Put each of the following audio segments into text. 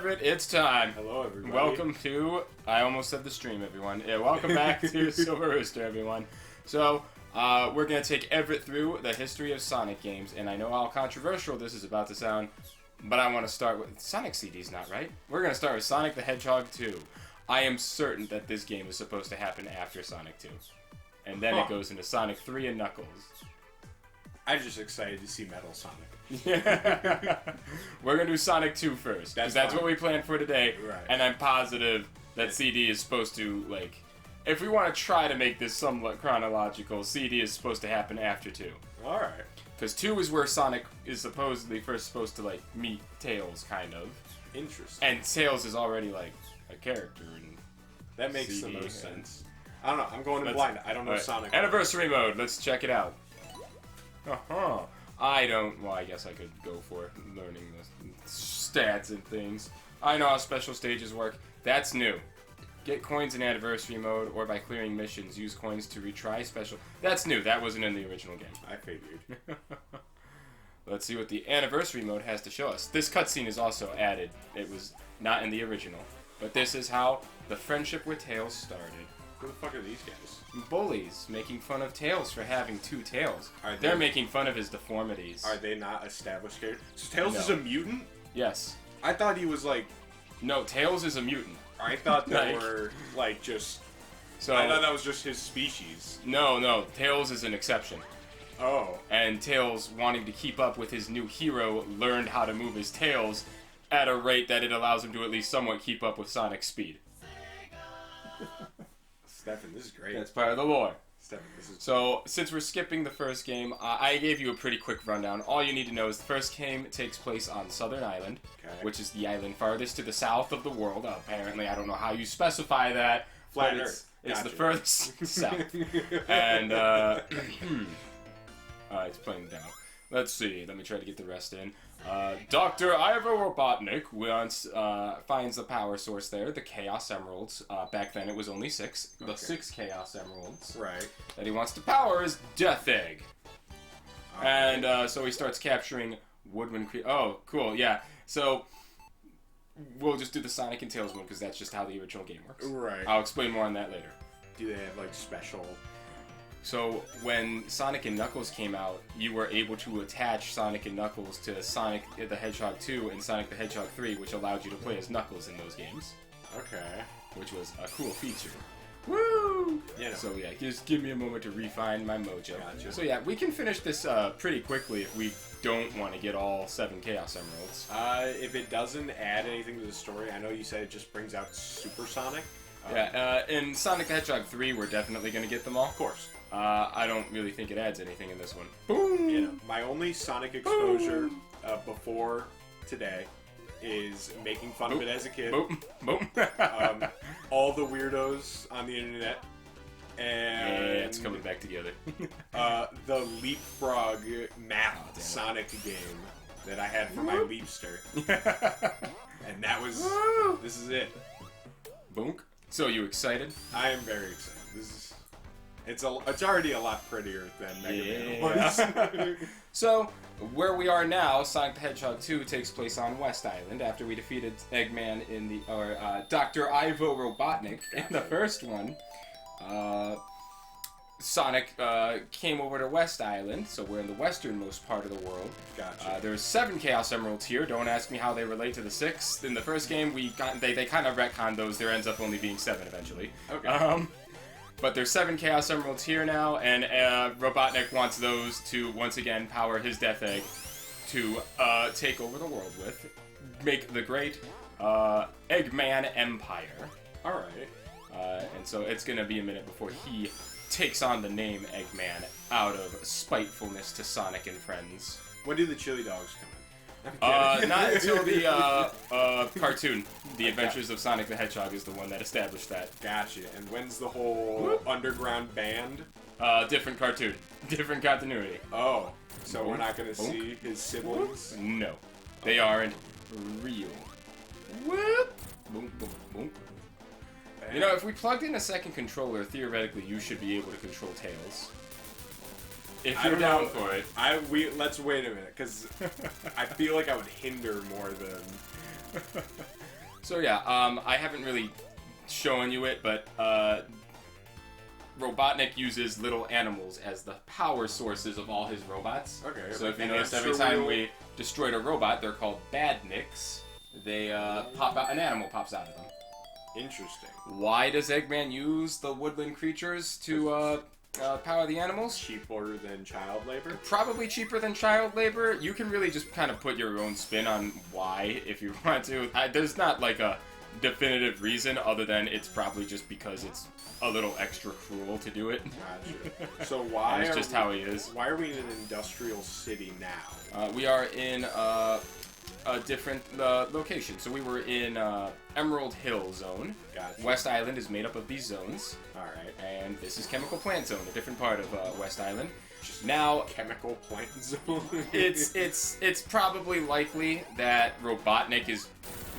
Everett, it's time. Hello, everybody. Welcome to, I almost said the stream, everyone. Yeah, welcome back to Silver Rooster, everyone. So, we're going to take Everett through the history of Sonic games, and I know how controversial this is about to sound, but I want to start with, Sonic CD's not right. We're going to start with Sonic the Hedgehog 2. I am certain that this game is supposed to happen after Sonic 2. And then it goes into Sonic 3 and Knuckles. I'm just excited to see Metal Sonic. Yeah. We're going to do Sonic 2 first, because that's what we planned for today. Right. And I'm positive that CD is supposed to, like, if we want to try to make this somewhat chronological, CD is supposed to happen after 2. Alright. Because 2 is where Sonic is supposedly first supposed to, like, meet Tails, kind of. Interesting. And Tails is already, like, a character in that makes CD, the most sense. I don't know. I'm going in blind. I don't know Sonic. Anniversary mode. Let's check it out. Uh-huh. I guess I could go for learning the stats and things. I know how special stages work. That's new. Get coins in anniversary mode, or by clearing missions, use coins to retry special. That's new. That wasn't in the original game. I figured. Let's see what the anniversary mode has to show us. This cutscene is also added. It was not in the original. But this is how the friendship with Tails started. Who the fuck are these guys? Bullies making fun of Tails for having 2 tails. They're making fun of his deformities. Are they not established characters? So Tails is a mutant? Yes. I thought he was like... No, Tails is a mutant. I thought they were like just... So I thought that was just his species. No. Tails is an exception. Oh. And Tails, wanting to keep up with his new hero, learned how to move his tails at a rate that it allows him to at least somewhat keep up with Sonic's speed. Stefan, this is great. That's part of the lore. Stefan, this is... So, since we're skipping the first game, I gave you a pretty quick rundown. All you need to know is the first game takes place on Southern Island, which is the island farthest to the south of the world. Apparently, I don't know how you specify that. Flat Earth. It's the furthest south. And, it's playing down. Let's see. Let me try to get the rest in. Dr. Ivo Robotnik finds the power source there, the Chaos Emeralds. Back then it was only 6. The 6 Chaos Emeralds. Right. That he wants to power his Death Egg. And so he starts capturing Woodwind Creek. Oh, cool, yeah. So we'll just do the Sonic and Tails one because that's just how the original game works. Right. I'll explain more on that later. Do they have like special... So, when Sonic and Knuckles came out, you were able to attach Sonic and Knuckles to Sonic the Hedgehog 2 and Sonic the Hedgehog 3, which allowed you to play as Knuckles in those games. Okay. Which was a cool feature. Woo! Yeah. So yeah, just give me a moment to refine my mojo. Gotcha. So yeah, we can finish this pretty quickly if we don't want to get all 7 Chaos Emeralds. If it doesn't add anything to the story, I know you said it just brings out Super Sonic. In Sonic the Hedgehog 3, we're definitely going to get them all. Of course. I don't really think it adds anything in this one. Boom! You know, my only Sonic exposure before today is making fun of it as a kid. Boom! Boom! All the weirdos on the internet. And yeah, it's coming back together. the Leapfrog math Sonic game that I had for my Leapster. And that was... This is it. Boonk. So, you excited? I am very excited. This is... It's already a lot prettier than Mega Man was. So, where we are now, Sonic the Hedgehog 2 takes place on West Island after we defeated Eggman in the... Dr. Ivo Robotnik in the first one. Sonic came over to West Island, so we're in the westernmost part of the world. Gotcha. There's 7 Chaos Emeralds here. Don't ask me how they relate to the 6. In the first game, they kind of retconned those. There ends up only being 7 eventually. Okay. But there's 7 Chaos Emeralds here now, and Robotnik wants those to, once again, power his Death Egg to take over the world with. Make the great Eggman Empire. Alright. And so it's going to be a minute before he takes on the name Eggman out of spitefulness to Sonic and friends. When do the chili dogs come in? Not until the cartoon. The Adventures of Sonic the Hedgehog is the one that established that. Gotcha. And when's the whole underground band? Different cartoon. Different continuity. Oh. So we're not going to see his siblings? No. They aren't real. Whoop! Boom, boom, boom. You know, if we plugged in a second controller, theoretically, you should be able to control Tails. If you're down for it. Let's wait a minute, because I feel like I would hinder more than... So yeah, I haven't really shown you it, but Robotnik uses little animals as the power sources of all his robots. Okay. So if you noticed, every time we destroyed a robot, they're called badniks. They pop out, an animal pops out of them. Interesting. Why does Eggman use the woodland creatures to power the animals? Cheaper than child labor? Probably cheaper than child labor. You can really just kind of put your own spin on why if you want to. There's not like a definitive reason other than it's probably just because it's a little extra cruel to do it. Gotcha. So why it's just how he is. Why are we in an industrial city now? We are in a different location. So we were in Emerald Hill Zone. Gotcha. West Island is made up of these zones. Alright. And this is Chemical Plant Zone, a different part of West Island. Just now, chemical plant zone. it's probably likely that Robotnik is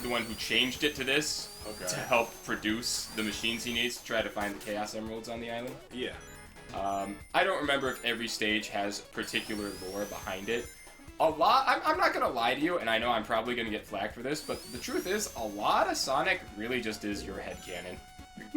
the one who changed it to this to help produce the machines he needs to try to find the Chaos Emeralds on the island. Yeah. I don't remember if every stage has particular lore behind it. A lot, I'm not going to lie to you, and I know I'm probably going to get flagged for this, but the truth is, a lot of Sonic really just is your headcanon.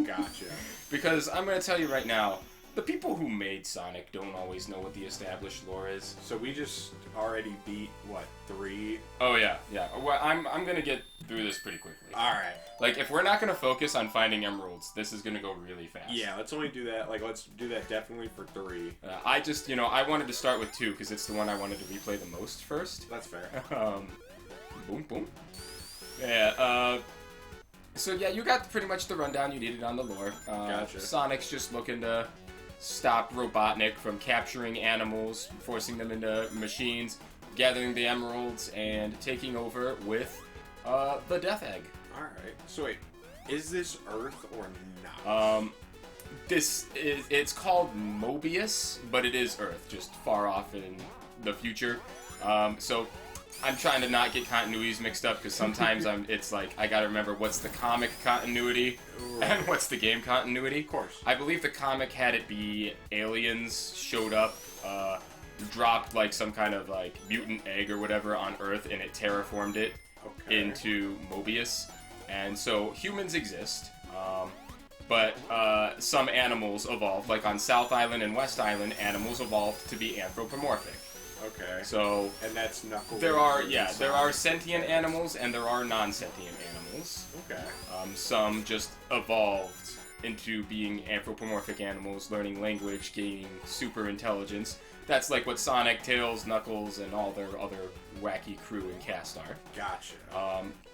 Gotcha. Because I'm going to tell you right now, the people who made Sonic don't always know what the established lore is. So we just already beat, what, 3? Oh, yeah. Well, I'm going to get through this pretty quickly. Alright. Like, if we're not going to focus on finding emeralds, this is going to go really fast. Yeah, let's only do that. Like, let's do that definitely for 3. I just, I wanted to start with 2 because it's the one I wanted to replay the most first. That's fair. Boom, boom. Yeah, so yeah, you got pretty much the rundown you needed on the lore. Gotcha. Sonic's just looking to stop Robotnik from capturing animals, forcing them into machines, gathering the emeralds, and taking over with the Death Egg. Alright. So wait, is this Earth or not? It's called Mobius, but it is Earth, just far off in the future. So I'm trying to not get continuities mixed up because sometimes it's like I gotta remember what's the comic continuity and what's the game continuity. Of course. I believe the comic had it be aliens showed up, dropped like some kind of like mutant egg or whatever on Earth, and it terraformed it into Mobius. And so humans exist, but some animals evolved. Like on South Island and West Island, animals evolved to be anthropomorphic. Okay. So and that's Knuckles. there are sentient animals and there are non-sentient animals. Okay. Some just evolved into being anthropomorphic animals, learning language, gaining super intelligence. That's like what Sonic, Tails, Knuckles, and all their other wacky crew and cast are. Gotcha.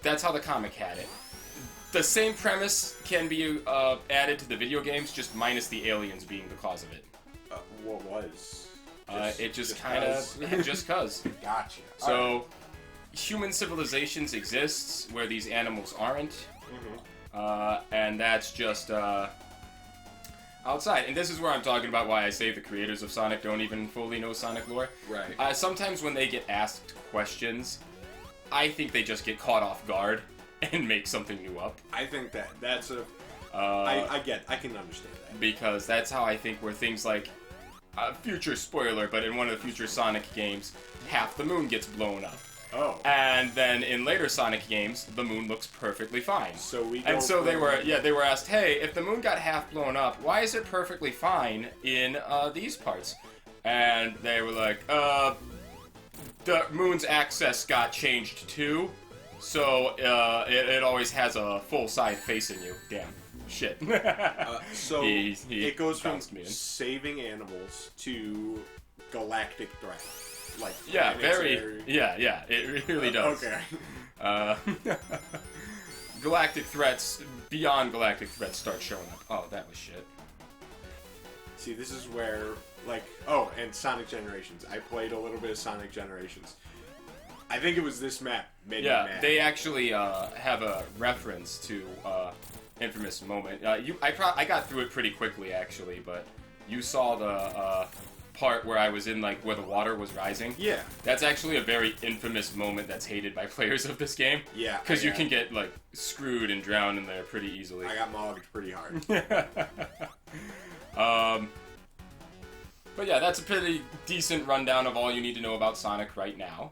That's how the comic had it. The same premise can be added to the video games, just minus the aliens being the cause of it. What was? It just kind of, just cuz. Gotcha. So, human civilizations exists where these animals aren't, and that's just outside. And this is where I'm talking about why I say the creators of Sonic don't even fully know Sonic lore. Right. Sometimes when they get asked questions, I think they just get caught off guard and make something new up. I think that's a... I can understand that. Because that's how I think where things like... future spoiler, but in one of the future Sonic games, half the moon gets blown up. Oh. And then in later Sonic games, the moon looks perfectly fine. So they were asked, hey, if the moon got half blown up, why is it perfectly fine in these parts? And they were like, the moon's axis got changed too, so it always has a full side facing you. Damn. Shit. So it goes from me saving animals to galactic threat. Like it really does. Okay. Galactic threats, beyond galactic threats start showing up. Oh, that was shit. See, this is where, like, and Sonic Generations. I played a little bit of Sonic Generations. I think it was this map made me mad. They actually have a reference to infamous moment. I got through it pretty quickly actually, but you saw the part where I was in like where the water was rising. Yeah. That's actually a very infamous moment that's hated by players of this game. Yeah. Because you can get like screwed and drowned in there pretty easily. I got mogged pretty hard. But yeah, that's a pretty decent rundown of all you need to know about Sonic right now.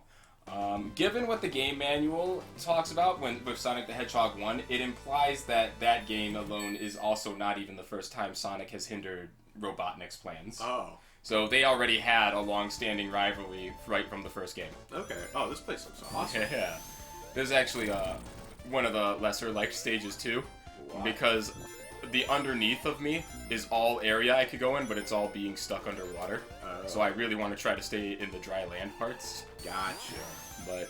Given what the game manual talks about with Sonic the Hedgehog 1, it implies that that game alone is also not even the first time Sonic has hindered Robotnik's plans. Oh. So they already had a long-standing rivalry right from the first game. Okay. Oh, this place looks awesome. Yeah. There's actually one of the lesser-liked stages, too. Wow. Because the underneath of me is all area I could go in, but it's all being stuck underwater. So I really want to try to stay in the dry land parts. Gotcha. But...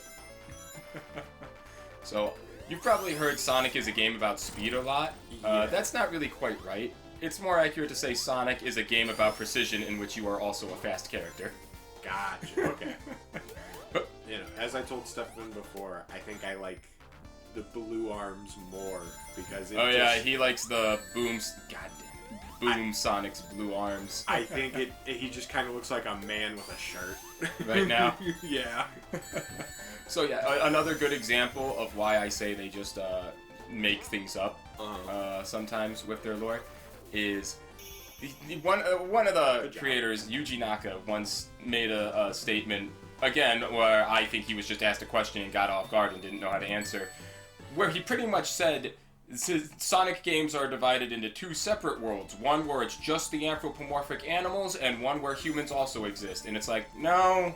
So, you've probably heard Sonic is a game about speed a lot. Yeah. That's not really quite right. It's more accurate to say Sonic is a game about precision in which you are also a fast character. Gotcha. Okay. You know, as I told Stefan before, I think I like the blue arms more because it yeah, he likes the booms. God damn it. Boom Sonic's blue arms. I think he just kind of looks like a man with a shirt. Right now? Yeah. So yeah, another good example of why I say they just make things up sometimes with their lore is one of the creators, Yuji Naka, once made a statement, again, where I think he was just asked a question and got off guard and didn't know how to answer, where he pretty much said Sonic games are divided into two separate worlds, one where it's just the anthropomorphic animals and one where humans also exist. And it's like, no,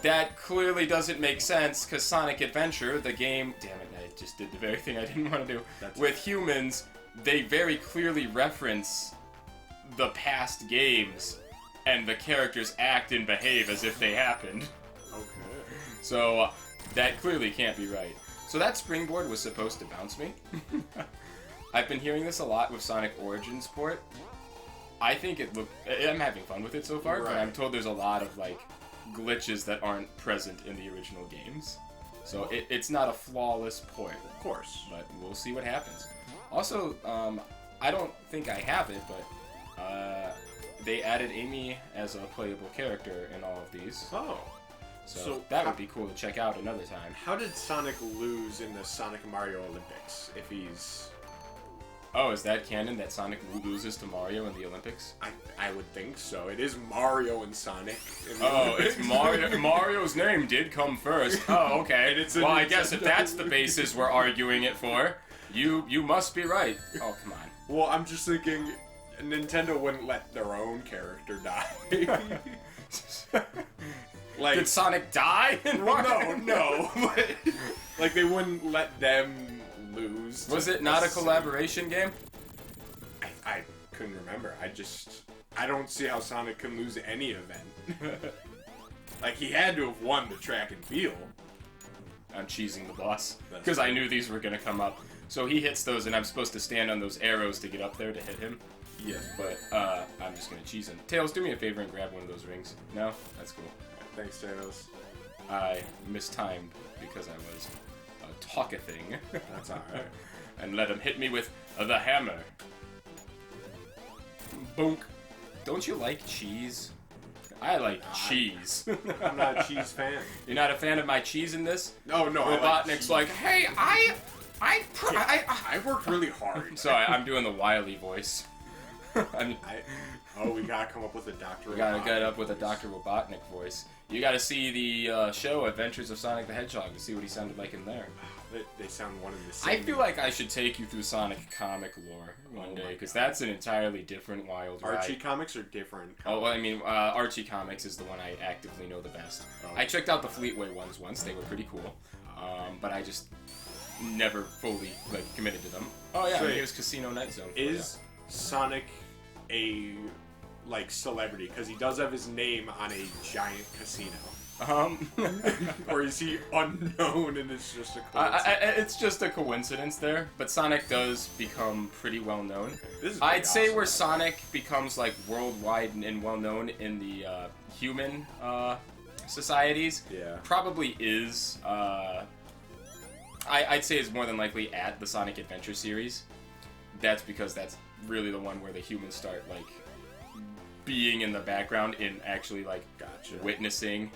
that clearly doesn't make sense, because Sonic Adventure, the game, damn it, I just did the very thing I didn't want to do, with humans, they very clearly reference the past games, and the characters act and behave as if they happened. Okay. So, that clearly can't be right. So that springboard was supposed to bounce me. I've been hearing this a lot with Sonic Origins port. I think I'm having fun with it so far, but I'm told there's a lot of, like, glitches that aren't present in the original games. So it's not a flawless port. Of course. But we'll see what happens. Also, I don't think I have it, but they added Amy as a playable character in all of these. Oh. So that would be cool to check out another time. How did Sonic lose in the Sonic Mario Olympics if he's... Oh, is that canon, that Sonic loses to Mario in the Olympics? I would think so. It is Mario and Sonic in the Olympics. It's Mario. Mario's name did come first. Oh, okay. And it's well, I guess if that's the basis we're arguing it for, you must be right. Oh, come on. Well, I'm just thinking Nintendo wouldn't let their own character die. Like, did Sonic die? Well, no. Like, they wouldn't let them lose. Was it not a collaboration game? I couldn't remember. I don't see how Sonic can lose any event. Like, he had to have won the track and field. I'm cheesing the boss. Because I knew these were going to come up. So he hits those, and I'm supposed to stand on those arrows to get up there to hit him. Yes. But I'm just going to cheese him. Tails, do me a favor and grab one of those rings. No? That's cool. Thanks, Tails. I mistimed because I was talk-a-thing. That's alright. And let him hit me with the hammer. Bonk. Don't you like cheese? I like cheese. I'm not a cheese fan. You're not a fan of my cheese in this? No. Robotnik's like, hey, I worked really hard. Sorry, I'm doing the Wily voice. We gotta come up with a Dr. Robotnik. We gotta get up with a Dr. Robotnik voice. You gotta see the show Adventures of Sonic the Hedgehog to see what he sounded like in there. They sound one and the same. I feel like I should take you through Sonic comic lore one day, because that's an entirely different wild ride. Archie comics are different. Oh, well, I mean, Archie comics is the one I actively know the best. Oh. I checked out the Fleetway ones once. They were pretty cool. But I just never fully committed to them. Oh, yeah, so here's Casino Night Zone. Is Sonic a celebrity? Because he does have his name on a giant casino. Or is he unknown and it's just a coincidence? It's just a coincidence there, but Sonic does become pretty well known. I'd say where Sonic becomes worldwide and well known in the human societies, probably is I'd say is more than likely at the Sonic Adventure series. That's because that's really the one where the humans start being in the background and actually witnessing.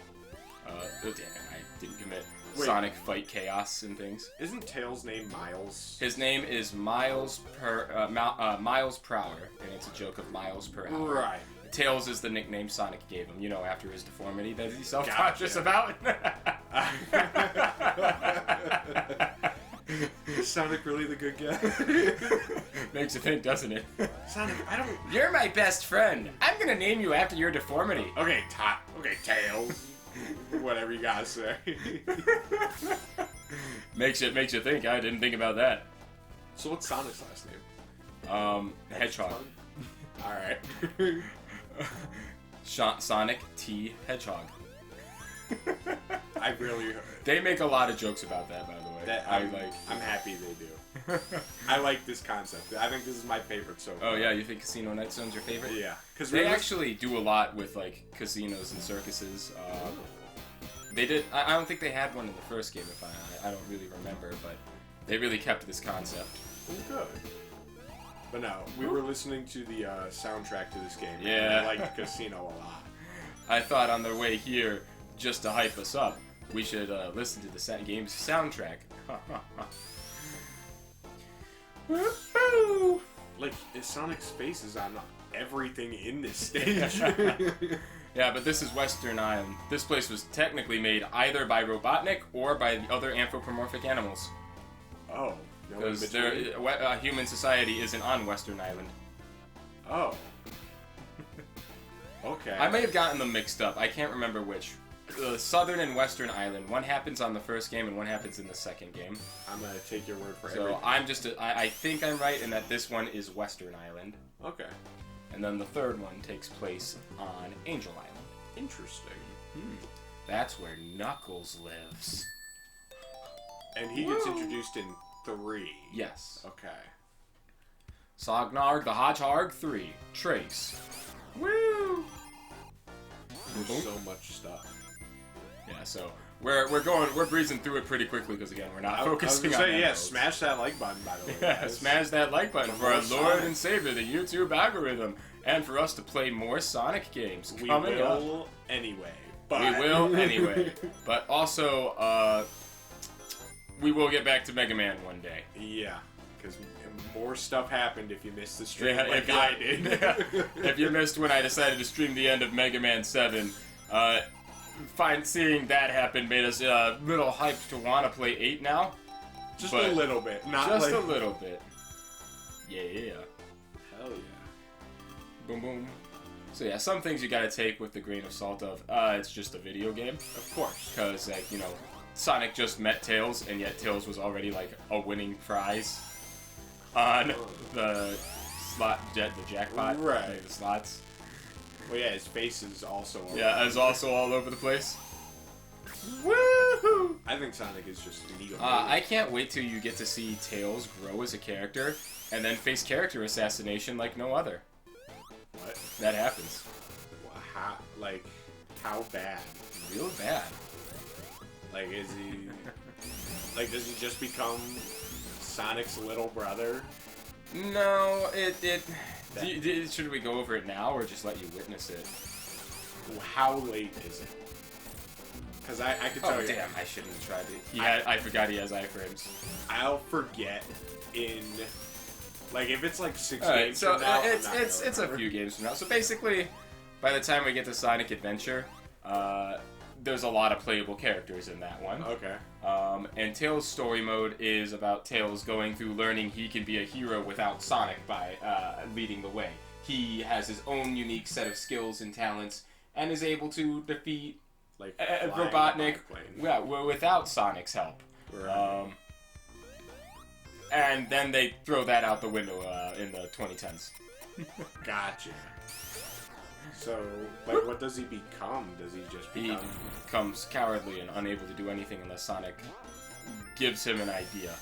Damn it, I didn't commit. Wait. Sonic fight chaos and things. Isn't Tails' name Miles? His name is Miles per hour, and it's a joke of miles per hour. Right. Tails is the nickname Sonic gave him, after his deformity that he's self-conscious about. Is Sonic really the good guy? Makes you think, doesn't it? Sonic, I don't... You're my best friend. I'm gonna name you after your deformity. Okay, Tails. Whatever you gotta say. Makes you think. I didn't think about that. So what's Sonic's last name? Hedgehog. Alright. SonicThe Hedgehog. I really... They make a lot of jokes about that, by the way. I'm happy they do. I like this concept. I think this is my favorite so far. Oh yeah, you think Casino Night Zone's your favorite? Yeah. Because they actually do a lot with like casinos and circuses. They did. I don't think they had one in the first game. If I don't really remember, but they really kept this concept. Good. But no, we were listening to the soundtrack to this game. Yeah. And I liked Casino a lot. I thought on their way here, just to hype us up, we should listen to the game's soundtrack. Like, Sonic's face is on everything in this stage. Yeah, but this is Western Island. This place was technically made either by Robotnik or by the other anthropomorphic animals. Oh. Because human society isn't on Western Island. Oh. Okay. I may have gotten them mixed up. I can't remember which. Southern and Western Island. One happens on the first game and one happens in the second game. I'm gonna take your word for it. So I think I'm right in that this one is Western Island. Okay. And then the third one takes place on Angel Island. Interesting. That's where Knuckles lives. And he gets introduced in 3. Yes. Okay. Sognar the Hedgehog 3. Trace. Woo! There's so much stuff. Yeah, so we're breezing through it pretty quickly because again we're not focusing on that. Yeah, smash that like button by the way. Yeah, smash that like button for our Lord and Savior, the YouTube algorithm, and for us to play more Sonic games coming up. We will anyway. But also, we will get back to Mega Man one day. Yeah, because more stuff happened if you missed the stream like I did. If you missed when I decided to stream the end of Mega Man 7, seeing that happen made us a little hyped to want to play 8 now. Just a little bit. Not just like... a little bit. Yeah. Hell yeah. Boom boom. So yeah, some things you gotta take with the grain of salt of, it's just a video game. Of course. Because, like, you know, Sonic just met Tails, and yet Tails was already, like, a winning prize on the jackpot. Right. Like, the slots. Well, yeah, his face is also all over the place. Woohoo! I think Sonic is just neat. I can't wait till you get to see Tails grow as a character, and then face character assassination like no other. What? That happens. How bad? Real bad. Like, is he... like, does he just become Sonic's little brother? No, should we go over it now, or just let you witness it? How late is it? Because I could tell you... Oh, damn, I shouldn't have tried it. I forgot he has iframes. I'll forget in... Like, if it's like 6 Alright, games so from now, it's a few games from now. So basically, by the time we get to Sonic Adventure, there's a lot of playable characters in that one. Okay. And Tails' story mode is about Tails going through learning he can be a hero without Sonic by leading the way. He has his own unique set of skills and talents, and is able to defeat like Robotnik without Sonic's help. Right. And then they throw that out the window in the 2010s. Gotcha. So, like, what does he become? Does he just become... He becomes cowardly and unable to do anything unless Sonic gives him an idea.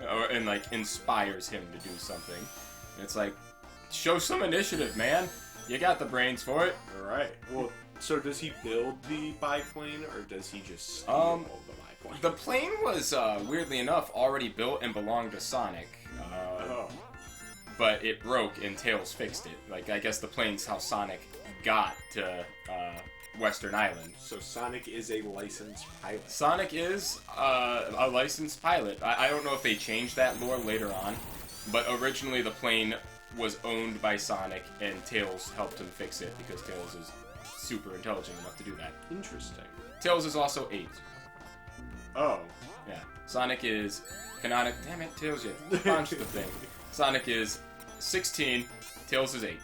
Oh. And, like, inspires him to do something. And it's like, show some initiative, man. You got the brains for it. Alright. Well, so does he build the biplane, or does he just steal the biplane? The plane was, weirdly enough, already built and belonged to Sonic. But it broke and Tails fixed it. Like, I guess the plane's how Sonic got to Western Island. So Sonic is a licensed pilot. Sonic is a licensed pilot. I don't know if they changed that lore later on, but originally the plane was owned by Sonic and Tails helped him fix it because Tails is super intelligent enough to do that. Interesting. Tails is also 8. Oh. Yeah. Sonic is canonic. Damn it, Tails, you punched the thing. Sonic is 16. Tails is 8.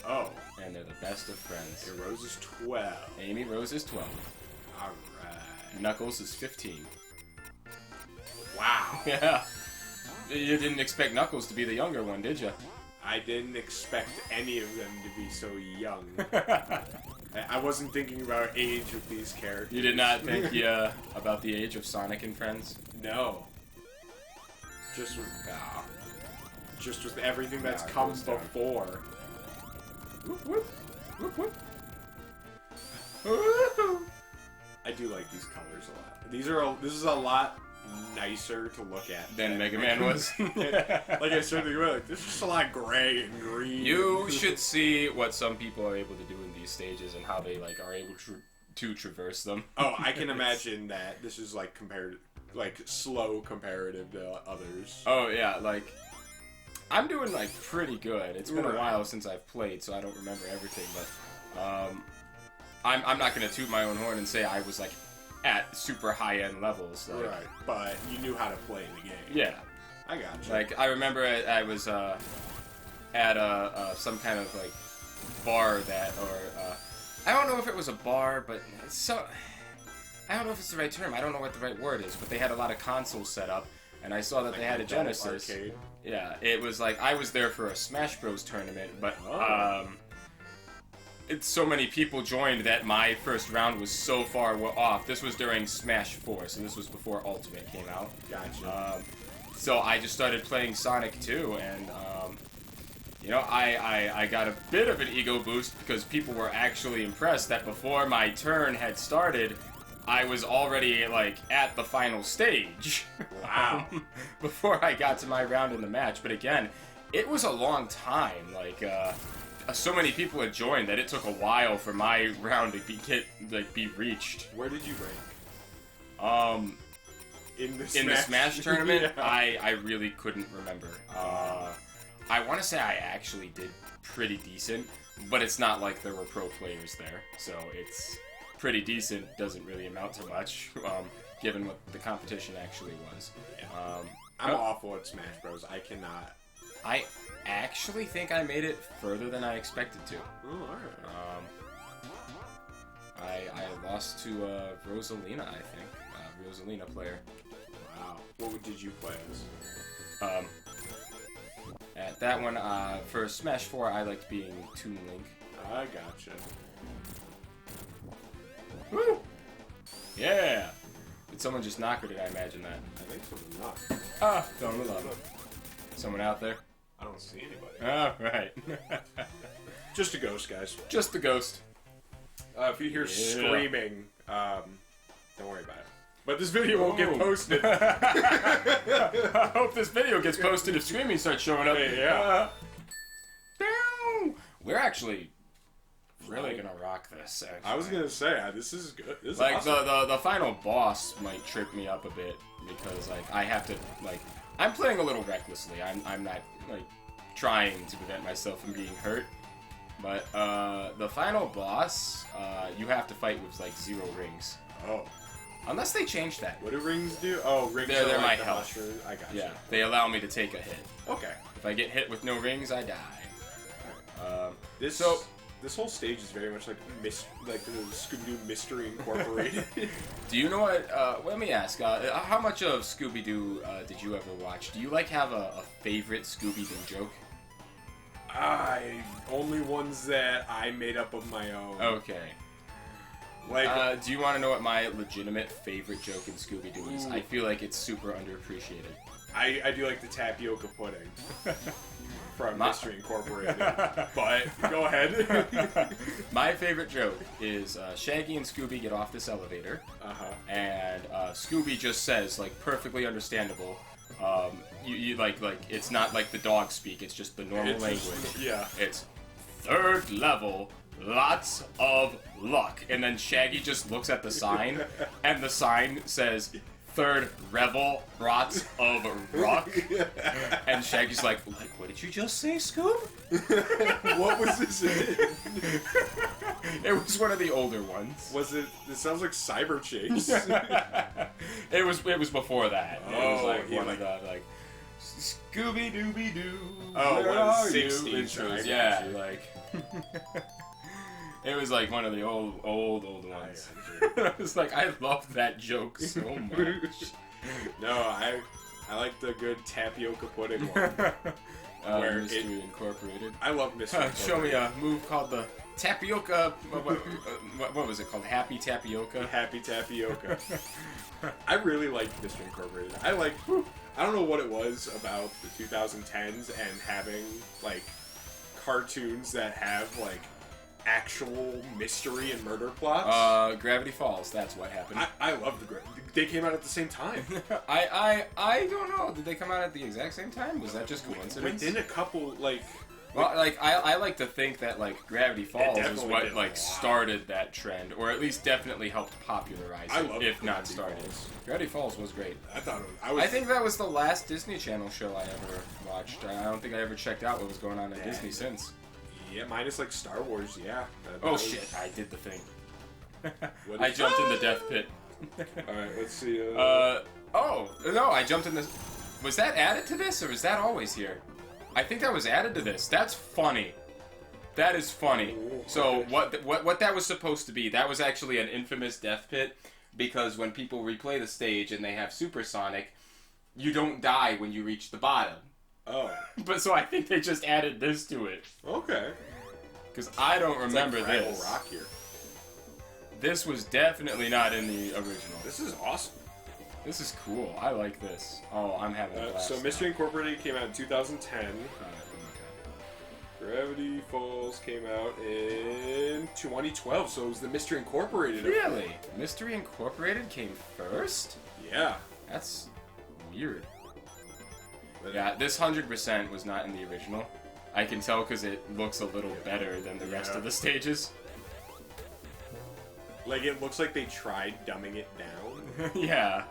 Oh. And they're the best of friends. And Rose is 12. Amy Rose is 12. Alright. Knuckles is 15. Wow. Yeah. You didn't expect Knuckles to be the younger one, did you? I didn't expect any of them to be so young. I wasn't thinking about age with these characters. You did not think about the age of Sonic and friends? No. Just with everything that's come before. Whoop, whoop. Whoop, whoop. I do like these colors a lot. This is a lot nicer to look at than Mega Man was. Like I said, like, this is just a lot gray and green. You should see what some people are able to do in these stages and how they like are able to traverse them. Oh, I can imagine that this is like slow comparative to others. Oh yeah, like I'm doing like pretty good. It's been a while since I've played, so I don't remember everything. But I'm not gonna toot my own horn and say I was like at super high-end levels. Like, right, but you knew how to play the game. Yeah. I gotcha. Like, I remember I was at some kind of, like, bar that, or, I don't know if it was a bar, but I don't know if it's the right term. I don't know what the right word is, but they had a lot of consoles set up, and I saw that they had a Genesis. Arcade. Yeah, it was like, I was there for a Smash Bros. Tournament, but, it's so many people joined that my first round was so far off. This was during Smash 4, so this was before Ultimate came out. Gotcha. So I just started playing Sonic 2, and, you know, I got a bit of an ego boost because people were actually impressed that before my turn had started, I was already, like, at the final stage. Wow. Before I got to my round in the match. But again, it was a long time. Like, so many people had joined that it took a while for my round to be reached. Where did you rank? In the Smash tournament, yeah. I really couldn't remember. I want to say I actually did pretty decent, but it's not like there were pro players there, so it's pretty decent. Doesn't really amount to much, given what the competition actually was. Yeah. I'm awful at Smash Bros. I cannot. I actually think I made it further than I expected to. Oh, alright. I lost to Rosalina, I think. Rosalina player. Wow. What did you play as? At that one, for Smash 4, I liked being Toon Link. I gotcha. Woo! Yeah! Did someone just knock, or did I imagine that? I think someone knocked. Ah, don't love it. Someone out there? I don't see anybody. Oh, right. Just a ghost, guys. Just the ghost. If you hear screaming, don't worry about it. But this video won't get posted. I hope this video gets posted if screaming starts showing up. Yeah. We're actually really gonna rock this. Actually. I was gonna say this is good. This is like awesome. the final boss might trip me up a bit because like I have to like I'm playing a little recklessly. I'm not like trying to prevent myself from being hurt. But the final boss, you have to fight with like 0 rings. Oh. Unless they change that. What do rings do? Oh, rings they're are my like the health. mushroom. I got you. Yeah, they allow me to take a hit. Okay. If I get hit with no rings, I die. This whole stage is very much like the Scooby-Doo Mystery Incorporated. Do you know what? Let me ask. How much of Scooby-Doo did you ever watch? Do you like have a favorite Scooby-Doo joke? Only ones that I made up of my own. Okay. Like, do you want to know what my legitimate favorite joke in Scooby-Doo is? I feel like it's super underappreciated. I do like the tapioca pudding from Mystery Incorporated. But go ahead. My favorite joke is Shaggy and Scooby get off this elevator, and Scooby just says, like, perfectly understandable. You like it's not like the dog speak. It's just the normal language. Yeah. It's 3rd level. Lots of luck. And then Shaggy just looks at the sign, and the sign says, 3rd revel, lots of ruck. And Shaggy's like, what did you just say, Scoob? What was this in? It was one of the older ones. Was it? It sounds like Cyber Chase. It was before that. Oh, it was like one like, of the like Scooby Dooby Doo. Oh, where one of are the you? 60s. Intros. I Yeah, got you. like it was like one of the old ones. I was like, I love that joke so much. No, I like the good tapioca pudding one. Where Mystery Incorporated. I love Mystery Incorporated. Show me a move called the tapioca. What was it called? Happy Tapioca. Happy Tapioca. I really liked Mystery Incorporated. I don't know what it was about the 2010s and having like cartoons that have like actual mystery and murder plots. Gravity Falls. That's what happened. I love they came out at the same time. I don't know. Did they come out at the exact same time? Was that just coincidence? Within a couple like. Well, like I like to think that like Gravity Falls is what did like started that trend, or at least definitely helped popularize I it, love if not Gravity started. Falls. Gravity Falls was great. I thought I think that was the last Disney Channel show I ever watched. I don't think I ever checked out what was going on at Disney since. Yeah, minus like Star Wars. Yeah. Oh shit! I did the thing. I jumped in the death pit. All right, let's see. Oh no! I jumped in this. Was that added to this, or is that always here? I think that was added to this. That's funny. That is funny. So what that was supposed to be? That was actually an infamous death pit, because when people replay the stage and they have Super Sonic, you don't die when you reach the bottom. Oh. But so I think they just added this to it. Okay. Because I don't remember it's like this. Rock here. This was definitely not in the original. This is awesome. This is cool. I like this. Oh, I'm having a blast. So Mystery Incorporated came out in 2010. Gravity Falls came out in 2012, so it was the Mystery Incorporated. Really? Mystery Incorporated came first? Yeah. That's weird. Yeah, this 100% was not in the original. I can tell because it looks a little better than the rest of the stages. Like, it looks like they tried dumbing it down. Yeah.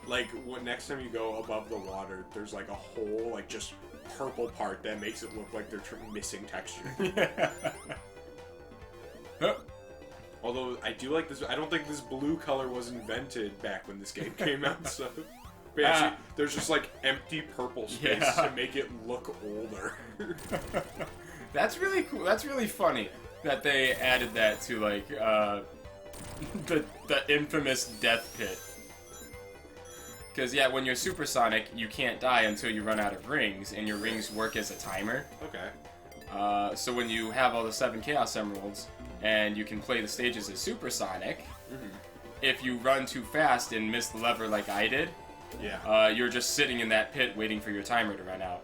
Like, next time you go above the water, there's like a whole, like, just purple part that makes it look like they're missing texture. Yeah. Although, I do like this. I don't think this blue color was invented back when this game came out, so... But actually, there's just, like, empty purple space to make it look older. That's really cool. That's really funny that they added that to, like, the infamous death pit. Because, yeah, when you're Supersonic, you can't die until you run out of rings, and your rings work as a timer. Okay. So when you have all the 7 Chaos Emeralds, and you can play the stages as Supersonic, if you run too fast and miss the lever like I did, you're just sitting in that pit waiting for your timer to run out.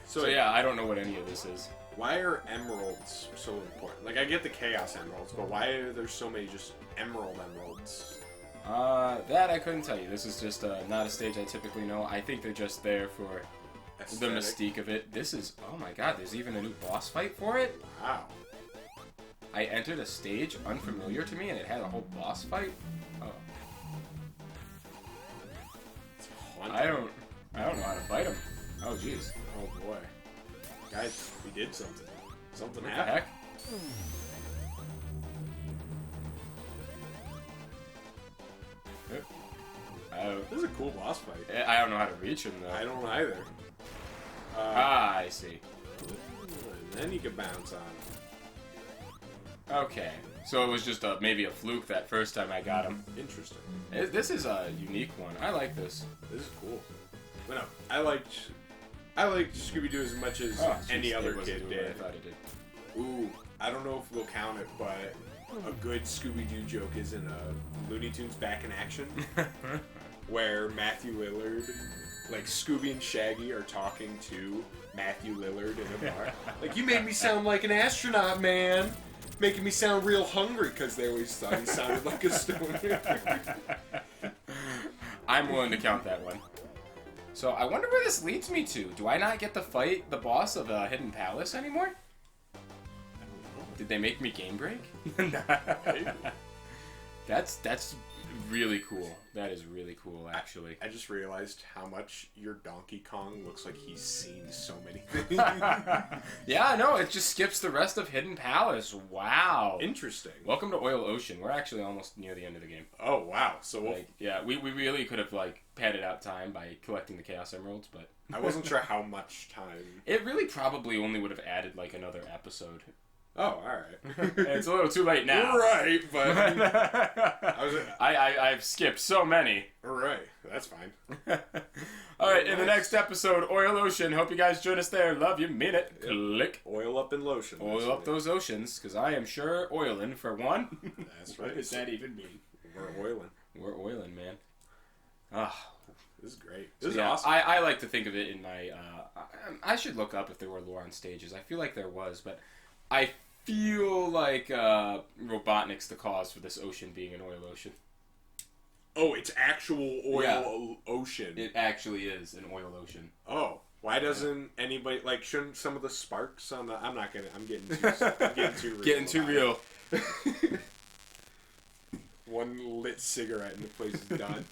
So yeah, I don't know what any of this is. Why are emeralds so important? Like, I get the Chaos Emeralds, but why are there so many just emeralds? That I couldn't tell you. This is just not a stage I typically know. I think they're just there for the mystique of it. This is... Oh my god, there's even a new boss fight for it? Wow. I entered a stage unfamiliar to me and it had a whole boss fight? Oh. I don't know how to fight him. Oh jeez. Oh boy. Guys, we did something. Something What happened. The heck? This is a cool boss fight. I don't know how to reach him though. I don't either. I see. And then you can bounce on him. Okay. So it was just maybe a fluke that first time I got him. Interesting. This is a unique one. I like this. This is cool. But no, I liked Scooby-Doo as much as any other kid did. I thought it did. Ooh, I don't know if we'll count it, but a good Scooby-Doo joke is in a Looney Tunes Back in Action, where Matthew Lillard, like Scooby and Shaggy are talking to Matthew Lillard in a bar. Like, you made me sound like an astronaut, man. Making me sound real hungry, because they always thought he sounded like a stoner. I'm willing to count that one. So I wonder where this leads me to. Do I not get to fight the boss of Hidden Palace anymore? I don't know. Did they make me game break? That's really cool. That is really cool, actually. I just realized how much your Donkey Kong looks like he's seen so many things. Yeah, no, it just skips the rest of Hidden Palace. Wow. Interesting. Welcome to Oil Ocean. We're actually almost near the end of the game. Oh, wow. So like, yeah, we really could have like padded out time by collecting the Chaos Emeralds, but I wasn't sure how much time. It really probably only would have added like another episode. Oh, alright. It's a little too late now. Right, but I've skipped so many. Right, that's fine. Alright, in the next episode, Oil Ocean. Hope you guys join us there. Love you, mean it. Yep. Click. Oil up in lotion. Oil up those oceans, because I am sure oiling for one. That's right. What does that even mean? We're oiling. We're oiling, man. Ah. This is great. This is awesome. I like to think of it in my... I should look up if there were lore on stages. I feel like there was, but I feel like Robotnik's the cause for this ocean being an oil ocean. Oh, it's actual oil ocean. It actually is an oil ocean. Oh. Why doesn't anybody... Like, shouldn't some of the sparks on the... I'm not gonna... I'm getting too real. Getting too real. One lit cigarette and the place is done.